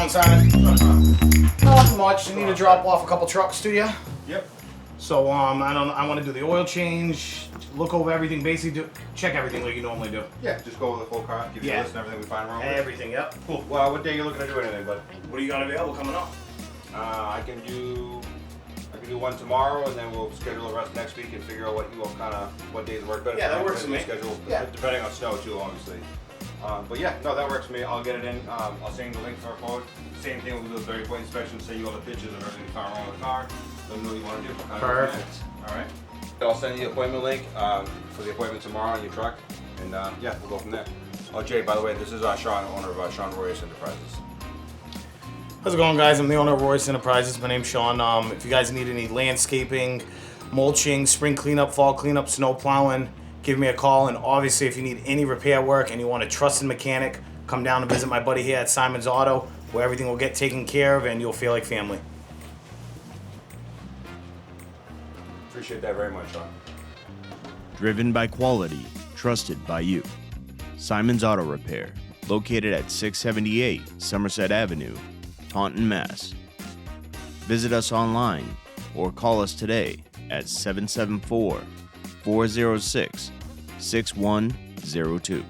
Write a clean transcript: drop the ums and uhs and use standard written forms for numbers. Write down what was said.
doing, Simon? Not much. I need to drop off a couple trucks to you. Yep. So I want to do the oil change, look over everything, basically check everything like you normally do. Yeah, just go over the full car, give you a list and everything we find wrong with it. Everything, yep. Cool. Well, what day are you looking to do anything, bud? What do you got available coming up? I can do one tomorrow, and then we'll schedule the rest next week and figure out what days work better. Yeah, that works for me. Schedule, yeah. Depending on snow too, obviously. But yeah, no, that works for me. I'll get it in. I'll send you the link for our quote. Same thing, we'll do a 30-point inspection, send you all the pictures of everything you found wrong with the car. Let me know what you want to do. Perfect. All right. I'll send you the appointment link for the appointment tomorrow on your truck, and yeah, we'll go from there. Oh, Jay, by the way, this is Shawn, owner of Shawn Roias Enterprises. How's it going, guys? I'm the owner of Roias Enterprises. My name's Shawn. If you guys need any landscaping, mulching, spring cleanup, fall cleanup, snow plowing, give me a call. And obviously, if you need any repair work and you want a trusted mechanic, come down and visit my buddy here at Simon's Auto, where everything will get taken care of and you'll feel like family. Appreciate that very much, Shawn. Driven by quality, trusted by you. Simon's Auto Repair, located at 678 Somerset Avenue, Taunton, Mass. Visit us online or call us today at 774-406-6102.